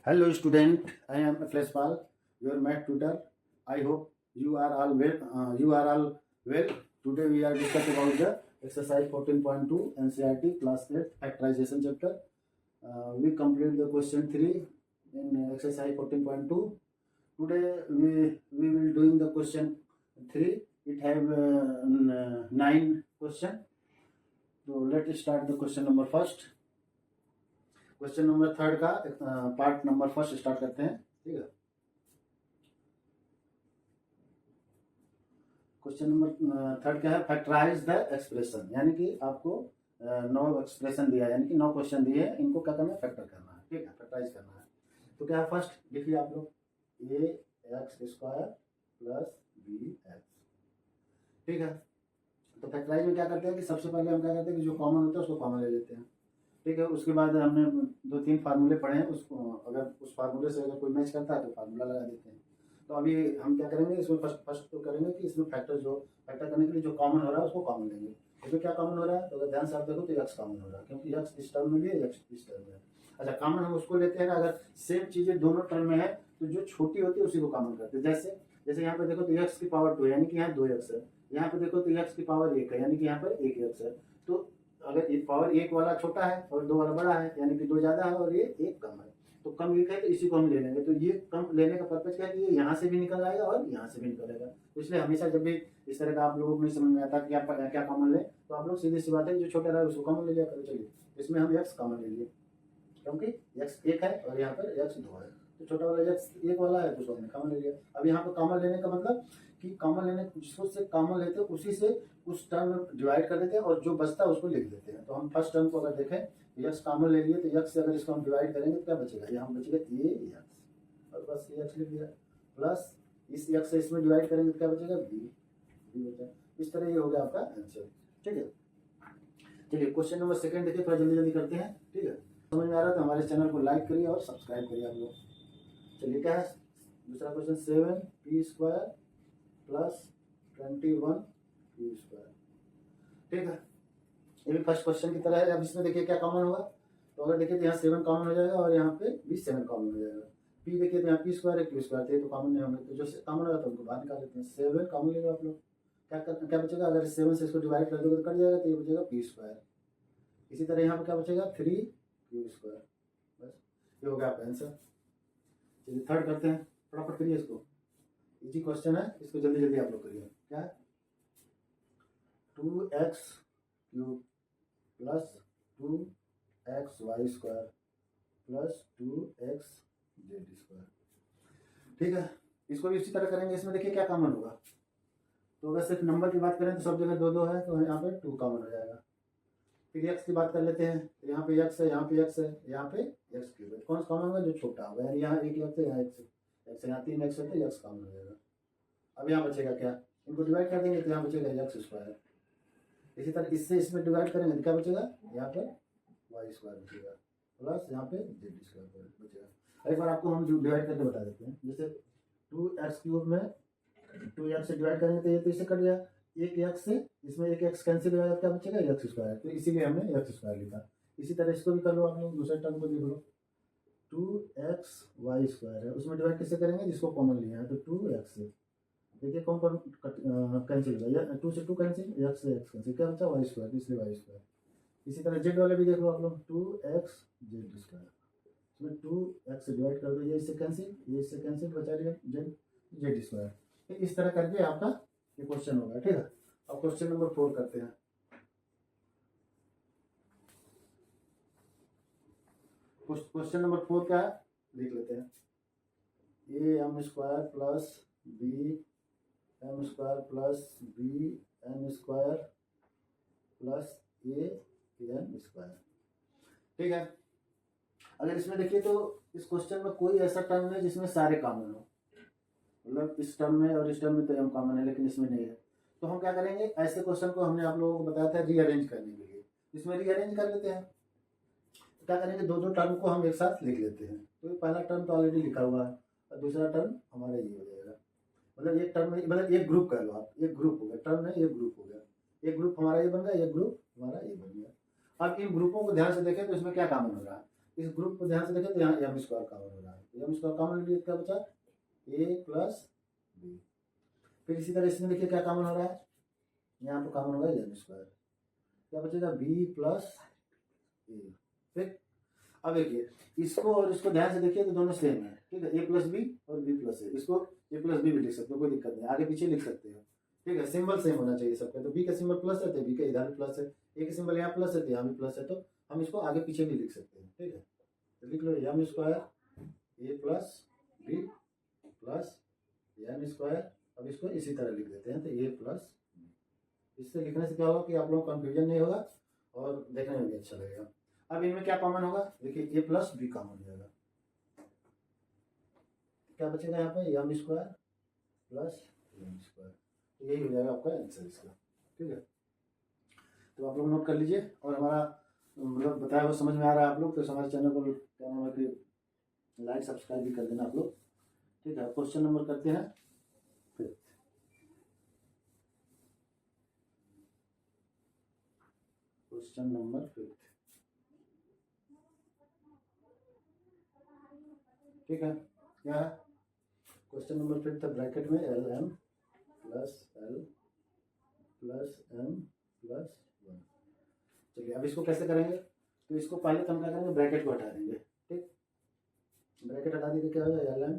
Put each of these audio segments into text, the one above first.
Hello student, I am Akhilesh Pal, your math tutor. I hope you are all well. Today we are discussing about the exercise 14.2 NCERT class 8 factorization chapter. We complete the question 3 in exercise 14.2. Today we will doing the question 3. It have 9 question. So let's start the question number first. Question number third का part number first start करते हैं। ठीक है, question number third क्या है? Factorise the expression, यानी कि आपको 9 एक्सप्रेशन दिया है, यानी कि 9 क्वेश्चन दिए हैं, इनको क्या करना है? फैक्टर करना है। ठीक है, फैक्टराइज करना है। तो क्या है? फर्स्ट देखिए आप लोग, a x square plus b x. ठीक है, तो फैक्टराइज में क्या करते हैं कि सबसे पहले हम क्या करते हैं कि जो कॉमन होता है उसको कॉमन ले लेते हैं। ठीक है, उसके बाद हमने 2-3 फार्मूले पढ़े हैं, उसको अगर उस फार्मूले से अगर कोई मैच करता है तो फार्मूला लगा देते हैं। तो अभी हम क्या करेंगे, इसमें फर्स्ट तो करेंगे कि इसमें फैक्टर करने के लिए जो कॉमन हो रहा है उसको कॉमन लेंगे। इसमें क्या कॉमन हो रहा है? तो अगर ध्यान से आप देखो तो एक्स कॉमन हो रहा है, क्योंकि एक्स इस टर्म में भी है, एक्स इस टर्म में है। अच्छा, कॉमन हम उसको लेते हैं ना, अगर सेम चीजें दोनों टर्म में है तो जो छोटी होती है उसी को कॉमन करते हैं। जैसे यहाँ पे देखो तो एक्स की पावर 2 यानी कि यहाँ 2 एक्स है। यहाँ पे देखो तो एक्स की पावर 1 है, यानी कि यहाँ पर 1 एक्स है। तो अगर ये पावर 1 वाला छोटा है और 2 वाला बड़ा है, यानी कि 2 ज्यादा है और ये 1 कम है, तो कम 1 है तो इसी को हम ले लेंगे। तो ये कम लेने का पर्पज क्या है कि ये यहाँ से भी निकल आएगा और यहाँ से भी निकलेगा। तो इसलिए हमेशा जब भी इस तरह का आप लोगों को नहीं समझ में आता कि आप क्या कॉमन ले, तो आप लोग सीधी सी बात है जो छोटा रहा है उसको कॉमन ले लिया करो। चलिए, इसमें हम एक्स कॉमन ले लिए, क्योंकि एक्स 1 है और यहाँ पर एक्स 2 है, तो छोटा वाला एक्स 1 वाला है तो उसको हमने कॉमन ले लिया। अब यहाँ पर कॉमन लेने का मतलब कि कॉमन लेने जिसको से कॉमन लेते हैं उसी से उस टर्म में डिवाइड कर देते हैं और जो बचता है उसको लिख देते हैं। तो हम फर्स्ट टर्म को अगर देखें, एक्स कॉमन ले लिए तो एक्स से अगर इसको हम डिवाइड करेंगे तो क्या बचेगा? यहाँ बचेगा ए एक्स, और बस ए एक्स लिख दिया, प्लस इस एक्स से इसमें डिवाइड करेंगे तो क्या बचेगा? बी बचा। इस तरह ये हो गया आपका आंसर। ठीक है, चलिए क्वेश्चन नंबर सेकंड देखिए, थोड़ा जल्दी जल्दी करते हैं। ठीक है, समझ में आ रहा है तो हमारे चैनल को लाइक करिए और सब्सक्राइब करिए आप लोग। चलिए क्या है दूसरा question, 7p square plus 21 p square. ठीक है, ये भी फर्स्ट क्वेश्चन की तरह है। अब इसमें देखिए क्या कॉमन होगा, तो अगर देखिए तो यहाँ 7 कॉमन हो जाएगा और यहाँ पे भी 7 कॉमन हो जाएगा। p देखिए तो यहाँ p स्क्वायर है, q स्क्वायर थे तो कॉमन नहीं होंगे, तो जो कॉमन होगा तो उनको बाहर निकाल लेते हैं। 7 कॉमन ले लो आप लोग, क्या बचेगा? अगर 7 से इसको डिवाइड कर दोगे तो कट जाएगा, तो ये बचेगा p स्क्वायर। इसी तरह यहाँ पे क्या बचेगा? 3q square. बस ये हो गया आपका आंसर। चलिए थर्ड करते हैं, फटाफट करिए इसको, इजी क्वेश्चन है, इसको जल्दी जल्दी आप लोग करिए। क्या है? 2x cube plus 2xy square plus 2xz square. ठीक है, इसको भी इसी तरह करेंगे। इसमें देखिए क्या कॉमन होगा, तो अगर सिर्फ नंबर की बात करें तो सब जगह 2 है, तो यहाँ पे 2 कॉमन हो जाएगा। फिर एक्स की बात कर लेते हैं, तो यहाँ पे एक्स है, यहाँ पे एक्स है, यहाँ पे एक्स क्यूब है। कौन सा कॉमन होगा? जो छोटा होगा, यानी यहाँ 1 एक्स है, यहाँ एक्स है, यहाँ 3 एक्स है, तो एक्स कॉमन हो जाएगा। अब यहाँ बचेगा क्या? इनको डिवाइड कर देंगे तो यहाँ बचेगा एक्स स्क्वायर। इसी तरह इससे इसमें डिवाइड करेंगे तो क्या बचेगा? यहाँ पर वाई स्क्वायर बचेगा, प्लस यहाँ पे जेड स्क्वायर बचेगा। एक बार आपको हम डिवाइड करके बता देते हैं। जैसे 2x क्यूब में 2x से डिवाइड करेंगे तो ये तो इससे कट गया, 1 एक्स से इसमें 1 एक्स कैंसिल हो जाएगा, क्या बचेगा? X square. तो इसीलिए हमने एक्स स्क्वायर लिखा। इसी तरह इसको भी कर लो आप लोग, दूसरे टर्म को देख लो, 2xy स्क्वायर है, उसमें डिवाइड कैसे करेंगे? जिसको कॉमन लिया है, तो 2x से देखिए कौन कौन कैंसिल हो गया, 2 से 2 कैंसिल, एक्स से एक्स कैंसिल, क्या बचा? वाई स्क्वायर, इसलिए वाई स्क्वायर। इसी तरह जेड वाले भी देख लो आप लोग, 2x जेड स्क्वायर, इसमें 2x से डिवाइड कर दो, ये इससे कैंसिल, ये इससे कैंसिल, बचा रही है जेड स्क्वायर। तो इस तरह करके आपका ये क्वेश्चन होगा। ठीक है, अब क्वेश्चन नंबर 4 करते हैं। क्वेश्चन नंबर 4 क्या है देख लेते हैं, a m square plus b m square plus b n square plus a n square. ठीक है, अगर इसमें देखिए तो इस क्वेश्चन में कोई ऐसा टर्म नहीं जिसमें सारे कॉमन हो, मतलब इस टर्म में और इस टर्म में तो एम कॉमन है लेकिन इसमें नहीं है। तो हम क्या करेंगे, ऐसे क्वेश्चन को हमने आप लोगों को बताया था रीअरेंज करने के लिए, इसमें रीअरेंज कर लेते हैं। तो क्या करेंगे, 2 टर्म को हम एक साथ लिख लेते हैं। तो ये पहला टर्म तो ऑलरेडी लिखा हुआ है और दूसरा टर्म हमारा ये हो जाएगा, मतलब एक टर्म में, मतलब एक ग्रुप कह लो आप, एक ग्रुप हो गया, टर्म में एक ग्रुप हो गया, एक ग्रुप हमारा ये बन गया, एक ग्रुप हमारा ये बन गया। अब इन ग्रुपों को ध्यान से देखें तो इसमें क्या कॉमन हो रहा है, इस ग्रुप को ध्यान से देखें तो यहाँ एम स्क्वायर कॉमन हो रहा है, एम स्क्वायर कॉमन लिए क्या बचा ए प्लस बी। फिर इसी तरह इसमें देखिए क्या कॉमन हो रहा है, यहाँ पर कॉमन होगा एम स्क्वायर, क्या बचेगा बी प्लस ए। फिर अब देखिए इसको और इसको ध्यान से देखिए तो दोनों सेम है, ठीक है, ए प्लस बी और बी प्लस ए, इसको ए प्लस बी भी लिख सकते हो, कोई दिक्कत नहीं, आगे पीछे लिख सकते हो, ठीक है, सिंबल सेम होना चाहिए सबके। तो बी का सिंबल प्लस है तो बी का इधर भी प्लस है, ए का सिंबल यहाँ प्लस है तो यहाँ भी प्लस है, तो हम इसको आगे पीछे भी लिख सकते हैं, ठीक है। तो लिख लो m square a plus b plus m square, अब इसको इसी तरह लिख देते हैं तो ए प्लस, इससे लिखने से क्या होगा कि आप लोगों को कन्फ्यूजन नहीं होगा और देखने में भी अच्छा लगेगा। अब इनमें क्या कॉमन होगा, देखिए ए प्लस बी कॉमन हो जाएगा, क्या बचेगा यहाँ पे m square plus m square, यही हो जाएगा आपका आंसर इसका, ठीक है। तो आप लोग नोट कर लीजिए, और हमारा मतलब बताया हुआ समझ में आ रहा है आप लोग तो हमारे चैनल को क्या नाम है कि लाइक सब्सक्राइब भी कर देना आप लोग, ठीक है। क्वेश्चन नंबर करते हैं फिफ्थ, क्वेश्चन नंबर फिफ्थ, ठीक है। क्या है क्वेश्चन नंबर फिफ्थ, ब्रैकेट में L M plus L plus M plus one. चलिए अब इसको कैसे करेंगे, तो इसको पहले तो हम क्या करेंगे ब्रैकेट को हटा देंगे, ठीक, ब्रैकेट हटा देंगे क्या होगा L M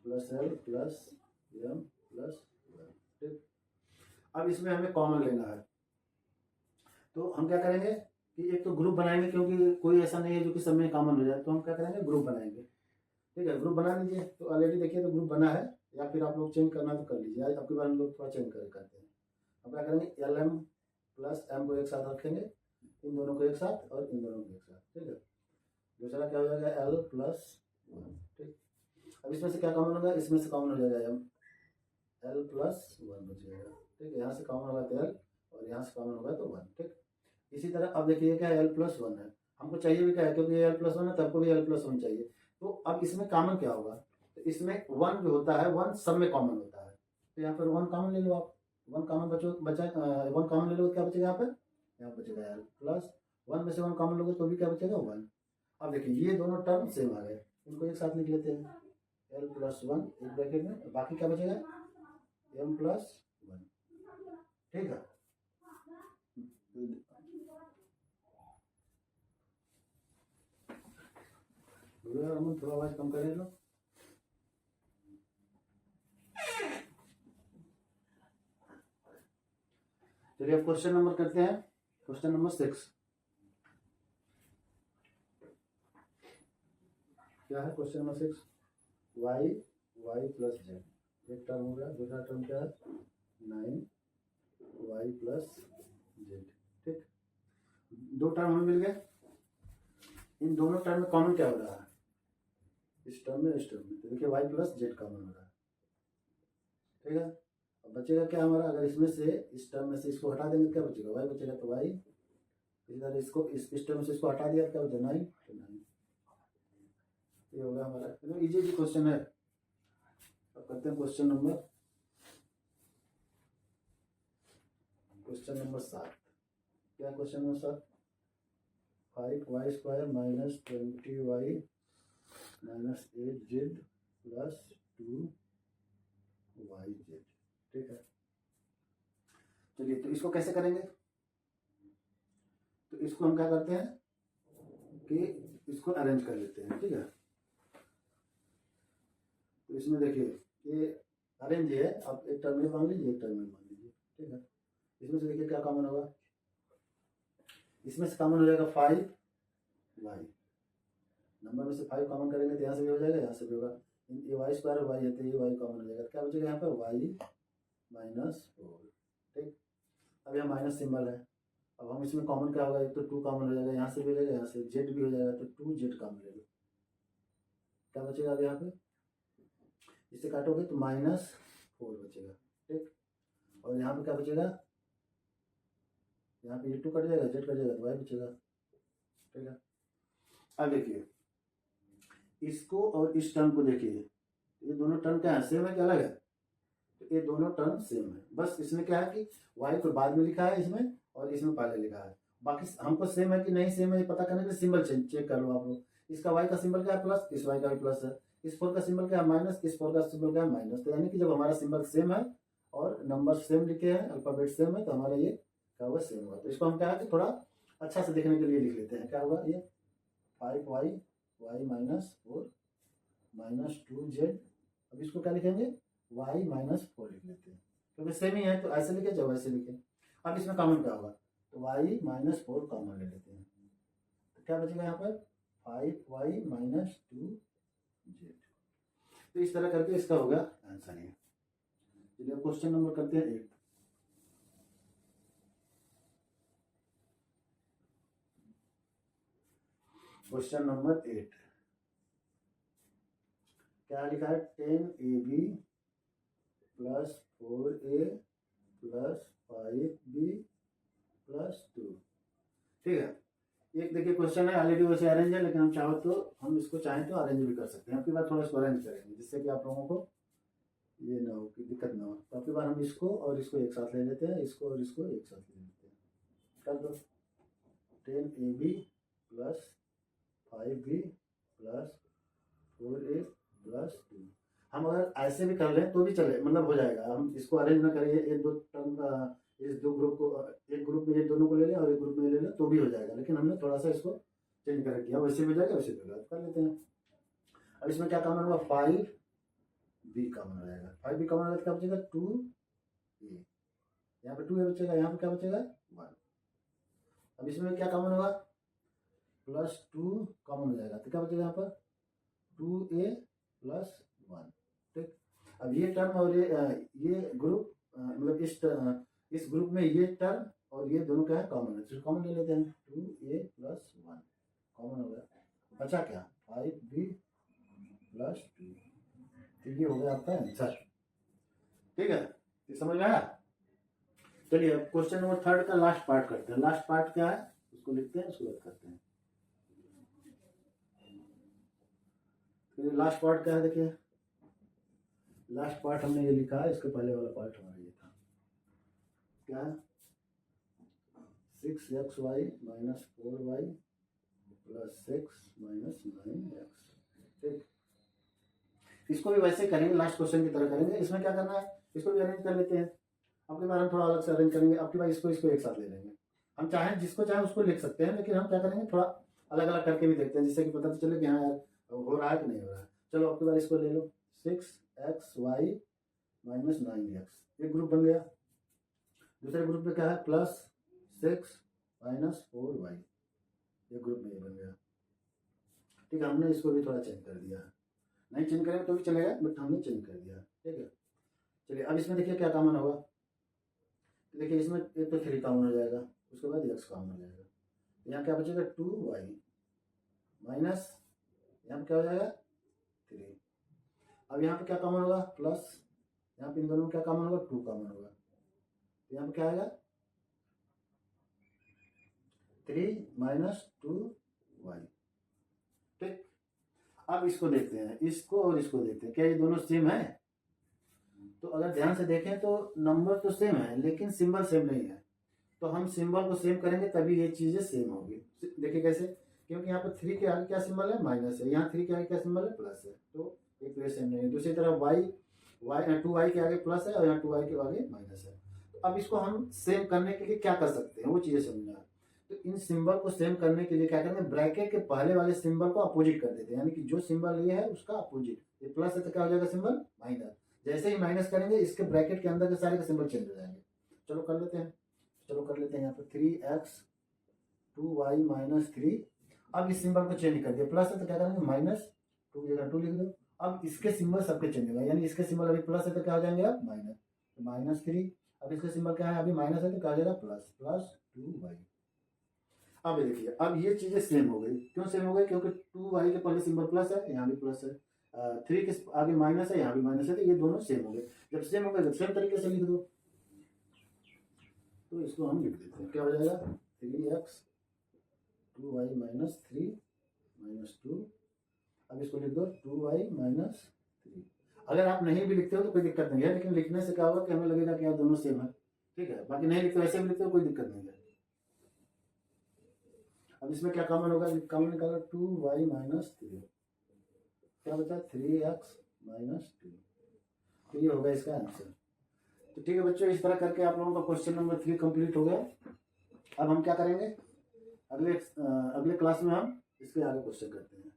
plus L plus M plus one, ठीक। अब इसमें हमें कॉमन लेना है, तो हम क्या करेंगे कि एक तो ग्रुप बनाएंगे, क्योंकि कोई ऐसा नहीं है जो कि सब में कॉमन हो जाए, तो हम क्या करेंगे ग्रुप बनाएंगे, ठीक है। ग्रुप बना लीजिए, तो ऑलरेडी देखिए तो ग्रुप बना है, या फिर आप लोग चेंज करना तो कर लीजिए, अब की बार हम लोग थोड़ा चेंज करते हैं। हम क्या करेंगे एल एम प्लस एम को एक साथ रखेंगे, इन दोनों को एक साथ और इन दोनों को एक साथ, ठीक है। दूसरा क्या हो जाएगा एल प्लस वन, ठीक। अब इसमें से क्या कॉमन होगा, इसमें से कॉमन हो जाएगा एम, एल प्लस वन बच जाएगा, ठीक है। यहाँ से कॉमन होगा तो एल और यहाँ से कॉमन होगा तो वन, ठीक। इसी तरह अब देखिए क्या एल प्लस वन है, हमको चाहिए भी क्या है, क्योंकि एल प्लस वन है तो आपको भी एल प्लस वन चाहिए। तो अब इसमें कॉमन क्या होगा, तो इसमें वन जो होता है वन सब में कॉमन होता है, तो यहाँ पर वन कॉमन ले लो आप, वन कॉमन बचा वन कॉमन ले लो, क्या बचेगा यहाँ बचेगा एल प्लस वन, में से वन कॉमन लोगे तो भी क्या बचेगा वन। अब देखिए ये दोनों टर्म सेम आ गए, इनको एक साथ लिख लेते हैं, एल प्लस वन एक ब्रैकेट में, बाकी क्या बचेगा एम प्लस वन, ठीक है। थोड़ा आवाज कम करें लो। चलिए अब क्वेश्चन नंबर करते हैं, क्वेश्चन नंबर 6। क्या है question number 6, Y Y plus Z, एक टर्म हो गया, दूसरा टर्म क्या है 9 वाई प्लस जेड, ठीक। दो टर्म हमें मिल गए, इन दोनों टर्म में कॉमन क्या हो रहा है, इस टर्म में इस टर्म में, तो देखिए वाई प्लस जेड कॉमन हो रहा है, ठीक है। अब बचेगा क्या हमारा, अगर इसमें से इस टर्म में से इसको हटा देंगे क्या बचेगा वाई बचेगा, तो वाई, इसी तरह इसको इस टर्म से इसको हटा दिया क्या बचा 9, तो 9, ये होगा हमारा एकदम इजी क्वेश्चन है। अब करते हैं क्वेश्चन नंबर 7। क्या question number 7, 5y square minus 20y minus 8z plus 2yz, ठीक है। चलिए तो इसको कैसे करेंगे, तो इसको हम क्या करते हैं कि इसको अरेंज कर लेते हैं, ठीक है। तो इसमें देखिए ये अरेंज है, आप एक टर्म में मान लीजिए एक टर्म में मान लीजिए, ठीक है। इसमें से देखिए क्या कॉमन होगा, इसमें से कॉमन हो जाएगा 5y, नंबर में से 5 कॉमन करेंगे तो यहाँ से भी हो जाएगा यहाँ से भी होगा, ये वाई स्क्वायर वाई है तो ये वाई कॉमन हो जाएगा, क्या बचेगा यहाँ पर वाई माइनस 4, ठीक। अब यहाँ माइनस सिंबल है, अब हम इसमें कॉमन क्या होगा, एक तो 2 कॉमन हो जाएगा, यहाँ से भी हो जाएगा यहाँ से जेड भी हो जाएगा, तो 2z कॉमन ले लो, क्या बचेगा अब यहाँ पे, इससे काटोगे तो -4 बचेगा, ठीक। और यहाँ पे क्या बचेगा, यहाँ पे ये 2 कट जाएगा, जेड कट जाएगा तो वाई बचेगा, ठीक है। अब देखिए इसको और इस टर्म को देखिए, ये दोनों टर्म क्या है, सेम है क्या अलग है, तो ये दोनों टर्म सेम है, बस इसमें क्या है कि y को बाद में लिखा है इसमें और इसमें पहले लिखा है, बाकी हमको सेम है कि नहीं सेम है ये पता करने के लिए सिंबल चेक कर लो आप लोग। इसका y का सिंबल क्या है प्लस, इस y का भी प्लस है। इस 4 का सिंबल क्या है माइनस, इस 4 का सिंबल क्या है माइनस। तो यानी कि जब हमारा सिंबल सेम है और नंबर सेम लिखे हैं, अल्फाबेट सेम है, तो हमारा ये क्या होगा सेम होगा। तो इसको हम क्या है कि थोड़ा अच्छा से देखने के लिए लिख लेते हैं। क्या होगा ये 5y y minus 4 minus 2z। अब इसको क्या लिखेंगे y माइनस 4 लिख लेते हैं, क्योंकि सेम ही है तो ऐसे लिखे चाहे वैसे लिखे। अब इसमें कॉमन क्या होगा, तो y माइनस 4 कॉमन ले लेते हैं। तो क्या बचेगा यहाँ पर 5y माइनस 2z। तो इस तरह करके इसका होगा आंसर ये। चलिए क्वेश्चन नंबर करते हैं 8। क्वेश्चन नंबर 8 क्या लिखा है 10ab plus 4a plus 5b plus 2। ठीक है, एक देखिए क्वेश्चन है ऑलरेडी वैसे अरेंज है, लेकिन हम चाहो तो हम इसको चाहें तो अरेंज भी कर सकते हैं। आपकी बार थोड़ा इसको अरेंज करेंगे जिससे कि आप लोगों को ये ना हो कि दिक्कत ना हो। तो आपकी बार हम इसको और इसको एक साथ ले लेते हैं, इसको और इसको एक साथ ले लेते हैं। कर दो 10ab plus 5b plus 4a plus 2। हम अगर ऐसे भी कर लें तो भी चले, मतलब हो जाएगा। हम इसको अरेंज ना करें, एक दो टर्म इस दो ग्रुप को, एक ग्रुप में ये दोनों को ले लें और एक ग्रुप में ले लें तो भी हो जाएगा, लेकिन हमने थोड़ा सा इसको चेंज कर किया। वैसे भी हो जाएगा वैसे भी हो जाएगा, कर लेते हैं। अब इसमें क्या कॉमन होगा 5b कॉमन हो जाएगा। 5b कॉमन होगा क्या बचेगा 2a। यहाँ पे 2a बचेगा, यहाँ पे क्या बचेगा 1। अब इसमें क्या कॉमन होगा प्लस 2 कॉमन हो जाएगा, तो क्या बचेगा यहाँ पर 2a प्लस 1। ठीक, अब ये टर्म और ये ग्रुप मतलब इस ग्रुप में ये टर्म और ये दोनों क्या है कॉमन है, तो कॉमन ले लेते हैं 2a प्लस 1 कॉमन हो गया। बचा क्या 5b प्लस 2। तो ये हो गया आपका आंसर। ठीक है, ये समझ में आया। चलिए अब क्वेश्चन नंबर 3 का लास्ट पार्ट करते हैं। लास्ट पार्ट क्या है उसको लिखते हैं, उसको रद्द करते हैं। लास्ट पार्ट क्या है देखिए, लास्ट पार्ट हमने ये लिखा है, इसके पहले वाला पार्ट हमारा ये था क्या है 6xy minus 4y plus 6 minus 9x। ठीक, इसको भी वैसे करेंगे, लास्ट क्वेश्चन की तरह करेंगे। इसमें क्या करना है, इसको भी अरेंज कर लेते हैं। आपके बार हम थोड़ा अलग से अरेंज करेंगे, आपके बार इसको इसको एक साथ ले लेंगे। हम चाहें जिसको चाहे उसको लिख सकते हैं, लेकिन हम क्या करेंगे थोड़ा अलग अलग करके भी देखते हैं, जिससे कि पता तो चले कि हाँ यार हो रहा है कि नहीं हो रहा है। चलो आपके बार इसको ले लो 6xy माइनस 9x, एक ग्रुप बन गया। दूसरे ग्रुप में क्या है प्लस 6 माइनस 4y, ये ग्रुप में ये बन गया। ठीक है, हमने इसको भी थोड़ा चेंज कर दिया। नहीं चेंज करेंगे तो भी चलेगा, बट हमने चेंज कर दिया। ठीक है, चलिए अब इसमें देखिए क्या कॉमन होगा। देखिए इसमें एक तो 3 कॉमन हो जाएगा, उसके बाद x कॉमन हो जाएगा। यहाँ क्या बचेगा 2y माइनस यहाँ पे क्या हो जाएगा 3। अब यहाँ पे क्या कॉमन होगा प्लस, यहाँ पे इन दोनों में क्या कॉमन होगा 2 कॉमन होगा। यहाँ पे क्या आएगा 3 माइनस 2y। ठीक, अब इसको देखते हैं, इसको और इसको देखते हैं, क्या ये दोनों सेम है। तो अगर ध्यान से देखें तो नंबर तो सेम है लेकिन सिंबल सेम नहीं है। तो हम सिंबल को सेम करेंगे तभी ये चीजें सेम होगी। देखिए कैसे, क्योंकि यहाँ पर 3 के आगे क्या सिंबल है माइनस है, यहाँ 3 के आगे क्या सिंबल है प्लस है, तो एक तो ये सेम नहीं है। दूसरी तरफ y 2y के आगे प्लस है और यहाँ 2y के आगे माइनस है। तो अब इसको हम सेम करने के लिए क्या कर सकते हैं वो चीजें समझना है। तो इन सिंबल को सेम करने के लिए क्या करेंगे, ब्रैकेट के पहले वाले सिंबल को अपोजिट कर देते हैं, यानी कि जो सिंबल ये है उसका अपोजिट। ये प्लस है तो क्या हो जाएगा सिंबल माइनस। जैसे ही माइनस करेंगे इसके ब्रैकेट के अंदर के सारे के सिंबल चेंज हो जाएंगे। चलो कर लेते हैं, चलो कर लेते हैं। यहाँ पर 3x 2y माइनस 3। अब इस सिंबल को चेंज कर दिया, प्लस है तो क्या करेंगे माइनस 2 जगह 2 लिख दो। अब इसके सिंबल सबके चेंज होगा, यानी इसके सिंबल अभी प्लस है तो क्या हो जाएंगे अब माइनस, तो माइनस 3। अब इसका सिंबल क्या है अभी माइनस है तो क्या हो जाएगा प्लस, प्लस 2y। अब देखिए अब ये चीजें सेम हो गई। क्यों सेम हो गई, क्योंकि 2y के पहले सिंबल प्लस है, यहाँ भी प्लस है, 3 के आगे माइनस है, यहाँ भी माइनस है, तो ये दोनों सेम हो गए। जब सेम हो गए तो सेम तरीके से लिख दो। तो इसको हम लिख देते हैं, क्या हो जाएगा 3x 2y माइनस 3 माइनस 2। अब इसको लिख दो 2y माइनस 3। अगर आप नहीं भी लिखते हो तो कोई दिक्कत नहीं है, लेकिन लिखने से क्या होगा कि हमें लगेगा कि यार दोनों सेम है। ठीक है, बाकी नहीं लिखते वैसे भी लिखते हो कोई दिक्कत नहीं है। अब इसमें क्या कॉमन होगा, कॉमन निकालो 2y माइनस 3, क्या बचा 3x माइनस 2, तो ये होगा इसका आंसर। तो ठीक है बच्चों, इस तरह करके आप लोगों का क्वेश्चन नंबर 3 कंप्लीट हो गया। अब हम क्या करेंगे, अगले क्लास में हम इसके आगे क्वेश्चन करते हैं।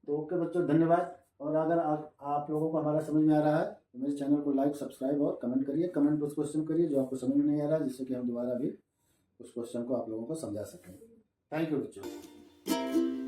तो ओके बच्चों, धन्यवाद। और अगर आप लोगों को हमारा समझ में आ रहा है तो मेरे चैनल को लाइक, सब्सक्राइब और कमेंट करिए। कमेंट उस क्वेश्चन करिए जो आपको समझ में नहीं आ रहा है, जिससे कि हम दोबारा भी उस क्वेश्चन को आप लोगों को समझा सकें। थैंक यू बच्चों।